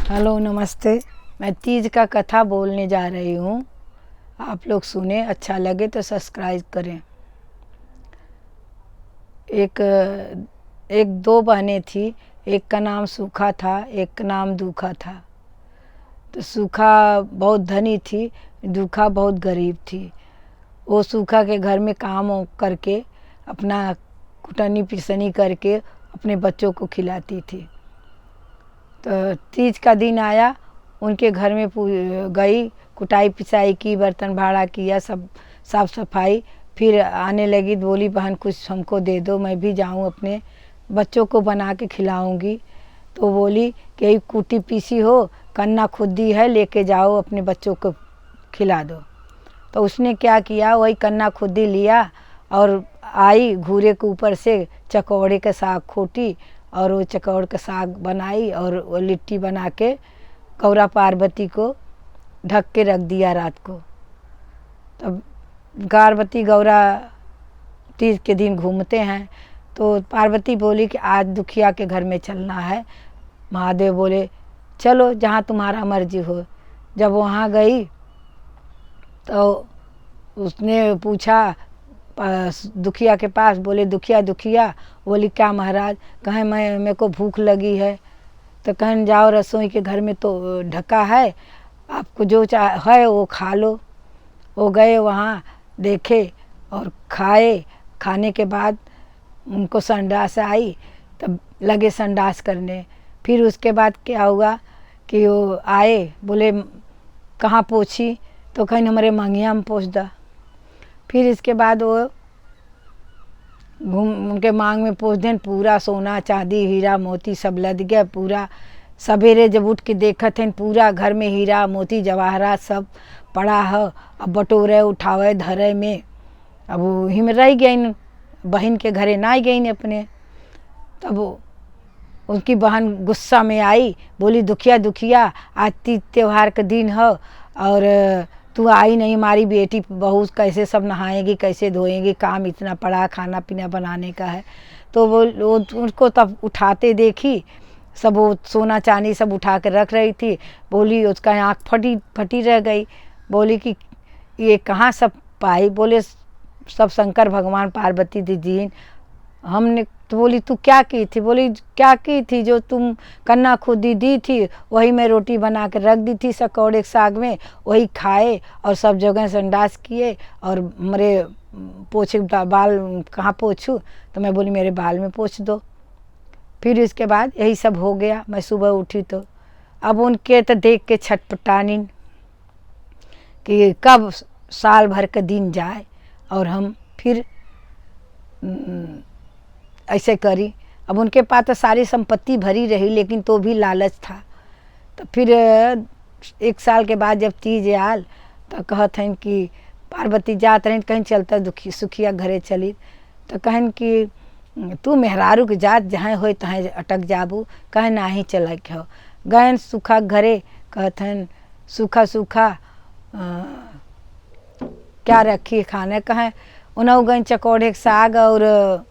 Hello नमस्ते। मैं तीज का कथा बोलने जा रही हूँ। आप लोग सुने, अच्छा लगे तो सब्सक्राइब करें। एक दो बहनें थी। एक का नाम सूखा था, एक का नाम दूखा था। तो सूखा बहुत धनी थी, दूखा बहुत गरीब थी। वो सूखा के घर में काम करके अपना कुटनी पिसनी करके अपने बच्चों को खिलाती थी। तो तीज का दिन आया, उनके घर में गई, कुटाई पिसाई की, बर्तन भाड़ा किया, सब साफ सफाई। फिर आने लगी, बोली बहन कुछ हमको दे दो, मैं भी जाऊं अपने बच्चों को बना के खिलाऊंगी। तो बोली कि कुटी पीसी हो, कन्ना खुदी है, लेके जाओ अपने बच्चों को खिला दो। तो उसने क्या किया, वही कन्ना खुदी लिया और आई, घूरे के ऊपर से चकौड़े का साग खोटी और वो चकौड़ का साग बनाई और वो लिट्टी बना के गौरा पार्वती को ढक के रख दिया रात को। तब पार्वती गौरा तीज के दिन घूमते हैं, तो पार्वती बोली कि आज दुखिया के घर में चलना है। महादेव बोले चलो जहाँ तुम्हारा मर्जी हो। जब वहाँ गई तो उसने पूछा दुखिया के पास, बोले दुखिया दुखिया। बोली क्या महाराज? कहें मेरे को भूख लगी है। तो कहें जाओ रसोई के घर में तो ढका है, आपको जो है वो खा लो। वो गए वहाँ, देखे और खाए। खाने के बाद उनको संडास आई, तब लगे संडास करने। फिर उसके बाद क्या हुआ कि वो आए, बोले कहाँ पोछी? तो कहीं हमारे मंगिया में पोछ दा। फिर इसके बाद वो उनके मांग में पोछ दें, पूरा सोना चांदी हीरा मोती सब लद गया। पूरा सवेरे जब उठ के देखत हैं, पूरा घर में हीरा मोती जवाहरात सब पड़ा है। अब बटोरे उठावे धरे में, अब वो हिम रह गई, बहन के घरे ना गई अपने। तब उनकी बहन गुस्सा में आई, बोली दुखिया दुखिया, आज तीज त्योहार का दिन है और तू आई नहीं, हमारी बेटी बहू कैसे सब नहाएगी, कैसे धोएगी, काम इतना पड़ा, खाना पीना बनाने का है। तो वो उनको तब उठाते देखी, सब वो सोना चांदी सब उठा कर रख रही थी। बोली, उसका आँख फटी रह गई। बोली कि ये कहाँ सब पाई? बोले सब शंकर भगवान पार्वती जी हमने। तो बोली तू क्या की थी? बोली क्या की थी, जो तुम कन्ना खुदी दी थी वही मैं रोटी बना के रख दी थी सकौड़े साग में, वही खाए और सब जगह संडास किए। और मेरे पोछे बाल कहाँ पोछूँ? तो मैं बोली मेरे बाल में पोछ दो। फिर इसके बाद यही सब हो गया। मैं सुबह उठी तो अब उनके तो देख के छटपटानी कि कब साल भर का दिन जाए और हम फिर ऐसे करी। अब उनके पास तो सारी संपत्ति भरी रही, लेकिन तो भी लालच था। तो फिर एक साल के बाद जब तीज आल तो कहत हैं कि पार्वती जात रही, कहीं चलता सुखिया घरे चली। तो कहन कि तू मेहरारू के जात जहाँ हो तहाँ अटक जाबू, कहे ना ही चल के हो। गए सूखा घरे, कहत हैं सूखा सूखा क्या रखी खाने? कहें उन्हों गए चकौड़े साग और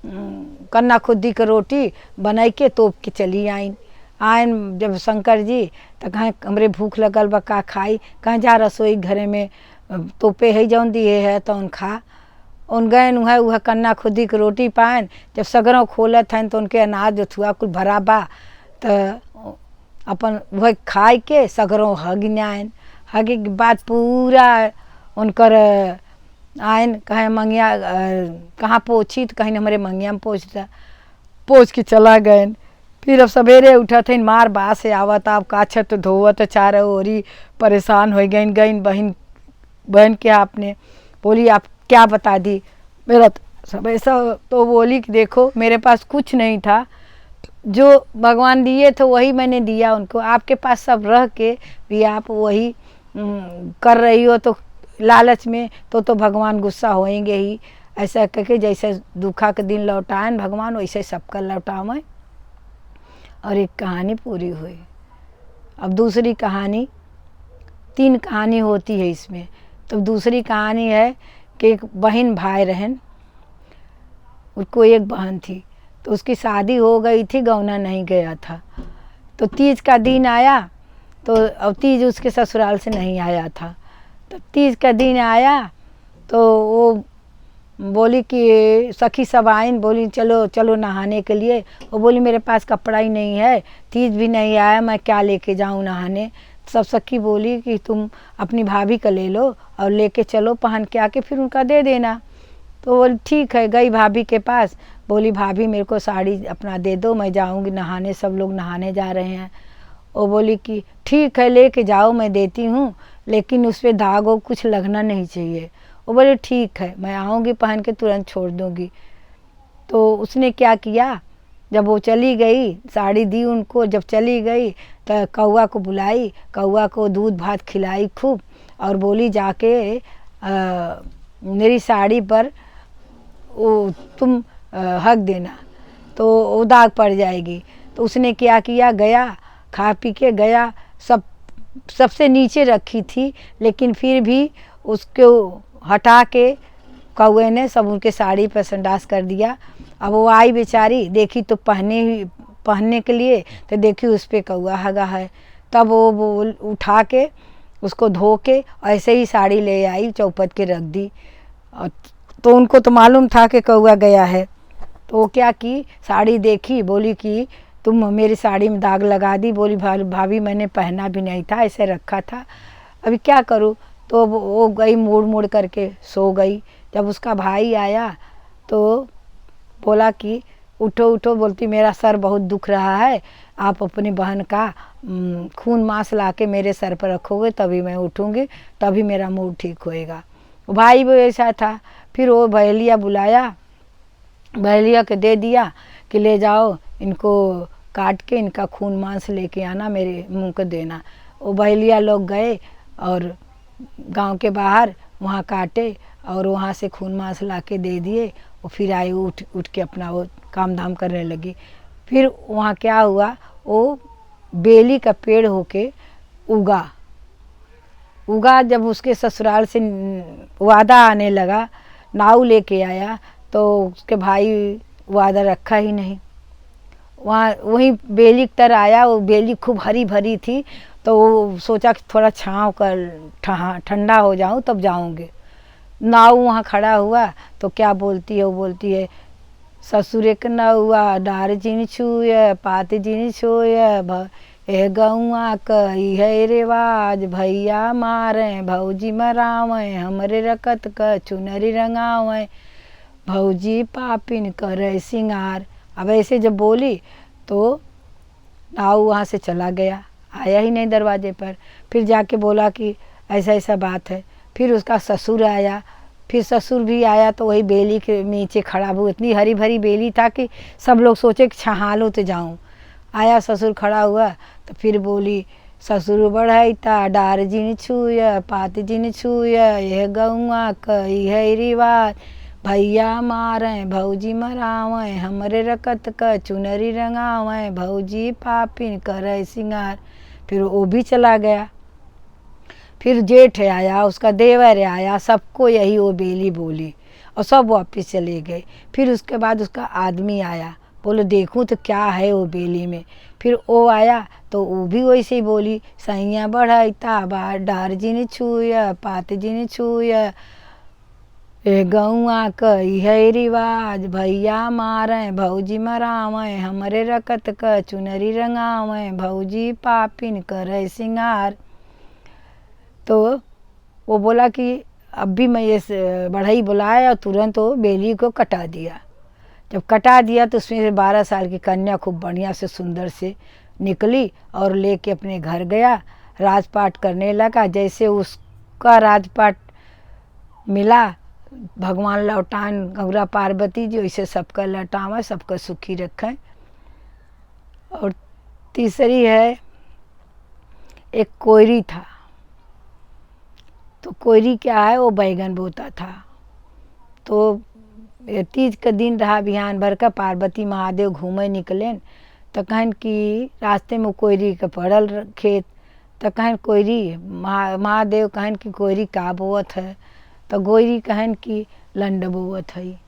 कन्ना खुदी की रोटी बनाई के तोप के चली आइन जब शंकर जी तो कहें हमरे भूख लगल बा, का खाई? कहें जा रसोई घरे में तोपे है जौन दिए है तो उन खा। उन गए वह कन्ना खुदी की रोटी पाएन। जब सगरों खोलत हैं तो उनके अनाज जो थुआ कुल भरा बा, तो अपन वह खाए के सगरों हग आइन। हगे के बाद पूरा उनकर आयन। कहें मंगिया कहाँ पोछी? तो कहीं हमारे मंगिया में पोछता। पोछ के चला गए। फिर अब सवेरे उठा थे, मार बा से आवत, आप काछत धोवत, चारों ओरी परेशान हो गई। बहन के आपने बोली आप क्या बता दी? मेरा सब ऐसा। तो बोली कि देखो मेरे पास कुछ नहीं था, जो भगवान दिए थे वही मैंने दिया उनको। आपके पास सब रह के भी आप वही कर रही हो, तो लालच में तो भगवान गुस्सा होएंगे ही। ऐसा करके जैसे दुखा के दिन लौटाएं भगवान, वैसे सबका लौटावें। और एक कहानी पूरी हुई। अब दूसरी कहानी, 3 कहानी होती है इसमें। तो दूसरी कहानी है कि एक बहन भाई रहन, उसको एक बहन थी, तो उसकी शादी हो गई थी, गौना नहीं गया था। तो तीज का दिन आया, तो अब तीज उसके ससुराल से नहीं आया था। तो तीज का दिन आया तो वो बोली कि सखी सब आइन, बोली चलो चलो नहाने के लिए। वो बोली मेरे पास कपड़ा ही नहीं है, तीज भी नहीं आया, मैं क्या लेके जाऊँ नहाने। सब सखी बोली कि तुम अपनी भाभी का ले लो और लेके चलो, पहन के आके फिर उनका दे देना। तो बोली ठीक है। गई भाभी के पास, बोली भाभी मेरे को साड़ी अपना दे दो, मैं जाऊँगी नहाने, सब लोग नहाने जा रहे हैं। वो बोली कि ठीक है लेके जाओ, मैं देती हूँ, लेकिन उस पर दाग वो कुछ लगना नहीं चाहिए। वो बोले ठीक है, मैं आऊँगी पहन के तुरंत छोड़ दूँगी। तो उसने क्या किया, जब वो चली गई, साड़ी दी उनको, जब चली गई तो कौआ को बुलाई, कौआ को दूध भात खिलाई खूब, और बोली जाके मेरी साड़ी पर वो तुम हक देना तो वो दाग पड़ जाएगी। तो उसने क्या किया, गया खा पी के गया, सबसे नीचे रखी थी, लेकिन फिर भी उसको हटा के कौए ने सब उनके साड़ी पर संडास कर दिया। अब वो आई बेचारी, देखी तो पहनने के लिए, तो देखी उस पर कौआ हगा है। तब वो उठा के उसको धो के ऐसे ही साड़ी ले आई, चौपट के रख दी। और तो उनको तो मालूम था कि कौआ गया है। तो वो क्या की, साड़ी देखी, बोली कि तुम मेरी साड़ी में दाग लगा दी। बोली भाभी मैंने पहना भी नहीं था, ऐसे रखा था, अभी क्या करूँ। तो वो गई मुड़ मुड़ करके सो गई। जब उसका भाई आया तो बोला कि उठो उठो, बोलती मेरा सर बहुत दुख रहा है, आप अपनी बहन का खून मांस ला के मेरे सर पर रखोगे तभी मैं उठूँगी, तभी मेरा मूड ठीक होएगा। भाई भी ऐसा था। फिर वो बहेलिया बुलाया, बहेलिया के दे दिया कि ले जाओ, इनको काट के इनका खून मांस लेके आना, मेरे मुंह को देना। वो बहेलिया लोग गए और गांव के बाहर वहाँ काटे और वहाँ से खून मांस ला के दे दिए। वो फिर आई, उठ के अपना वो काम धाम करने लगी। फिर वहाँ क्या हुआ, वो बेली का पेड़ होके उगा जब उसके ससुराल से वादा आने लगा, नाव लेके आया, तो उसके भाई वादा रखा ही नहीं। वहाँ वहीं बेली की तरह आया, वो बेली खूब हरी भरी थी, तो वो सोचा कि थोड़ा छाँव कर ठंडा हो जाऊँ तब जाऊँगे। नाव वहाँ खड़ा हुआ तो क्या बोलती है, वो बोलती है ससुर के नौआ डार जिन छूय पात जिन छोय, ए गौआ कही है रिवाज, भैया मारे भौजी मरावे, हमरे रकत क चुनरी रंगावे, भौजी पापिन करे सिंगार। अब ऐसे जब बोली तो नाव वहाँ से चला गया, आया ही नहीं दरवाजे पर। फिर जाके बोला कि ऐसा ऐसा बात है। फिर उसका ससुर आया, फिर ससुर भी आया तो वही बेली के नीचे खड़ा हुआ, इतनी हरी भरी बेली था कि सब लोग सोचे कि छहालो तो जाऊं। आया ससुर खड़ा हुआ तो फिर बोली ससुर बढ़ाईता डार जिन छूय पात जिन छूय, यह गौआ कही है रिवाज, भैया मारे भौजी मरावे, हमरे रकत क चुनरी रंगावे, भौजी पापिन करे सिंगार। फिर वो भी चला गया। फिर जेठ आया, उसका देवर आया, सबको यही वो बेली बोली और सब वापस चले गए। फिर उसके बाद उसका आदमी आया, बोलो देखूं तो क्या है वो बेली में। फिर वो आया तो वो भी वैसे ही बोली सैया बढ़ाईता डार जिन छूय पात जिन छूय, ए गौआ कही है रिवाज, भैया मारे भौजी मरावे, हमरे रकत क चुनरी रंगावे, भौजी पापिन करे सिंगार। तो वो बोला कि अब भी मैं ये बढ़ई बुलाया और तुरंत वो बेली को कटा दिया। जब कटा दिया तो उसमें से 12 साल की कन्या खूब बढ़िया से सुंदर से निकली और लेके अपने घर गया, राजपाट करने लगा। जैसे उसका राजपाट मिला, भगवान लौटान गौरा पार्वती जी वैसे सबका लौटावे, सबका सुखी रखें। और तीसरी है, एक कोयरी था। तो कोयरी क्या है, वो बैगन बोता था। तो तीज का दिन रहा, बिहान भर का पार्वती महादेव घूमे निकले तो कहन कि रास्ते में कोयरी का पड़ल खेत। तो कहन कोयरी महादेव कहन कि कोयरी का बोवत है, तो गोयरी कहन कि लंड बोवत है।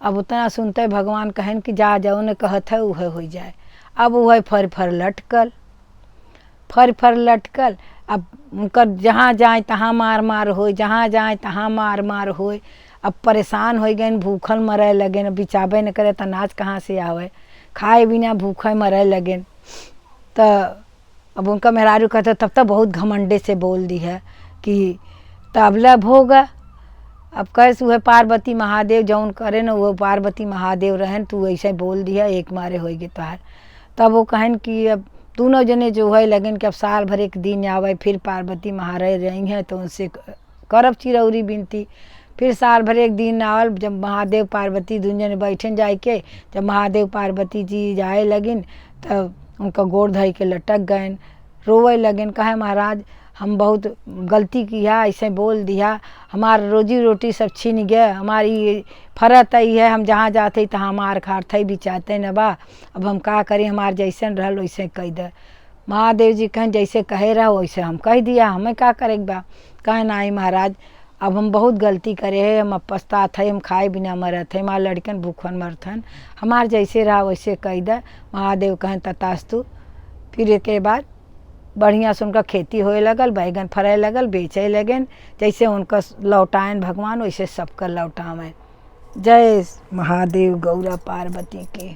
अब उतना सुनते भगवान कहन कि जा जाओ न कहत है वह हो जाए। अब वह फर फर लटकल, फर फर लटकल। अब उनकर जहाँ जाए तहाँ मार मार होए, जहाँ जाए तहाँ मार मार होए। अब परेशान हो गए, भूखल मरे लगे, बिचाबे न करे तो अनाज कहाँ से आवे, खाए बिना भूखे मरे लगे। तो अब उनका मेहरारू कहते तब तो बहुत घमंडे से बोल दी है कि तब लब होगा। अब कैसे वह पार्वती महादेव जौन करे न वो पार्वती महादेव रहन, तू ऐसे बोल दिया एक मारे होगी तोहार। तब वो कहन कि अब दोनों जने जो है लगन कि अब साल भर एक दिन आवे, फिर पार्वती महाराज रही हैं तो उनसे करब चिरौरी बिनती। फिर साल भर एक दिन आवल, जब महादेव पार्वती दोनों जने बैठन जाए के, जब महादेव पार्वती जी जाए लगिन तब उनका गोड़ धइ के लटक गए, रोवे लगन, कहे महाराज हम बहुत गलती किया, ऐसे बोल दिया, हमार रोजी रोटी सब छीन गया, हमारी फरत आई है, हम जहाँ जाते तहाँ मार खाते बिचाते न बा, अब हम का करें, हमार जैसन रहल वैसे कह दे। महादेव जी कहें जैसे कहे रहो वैसे हम कह दिया, हमें का करे बा। कहे नहीं महाराज अब हम बहुत गलती करे है, हम अब पछतात है, हम खाए बिना मरत है, हमार लड़कन भूखन मरत हन, हमार जैसे रहा वैसे कह दे। महादेव कहें तथास्तु। फिर एक बाद बढ़िया से उनका खेती होए लगल, बैगन फरे लगल, बेचे लगन, जैसे उनका लौटाएन भगवान वैसे सबका लौटावें। जय महादेव गौरा पार्वती के।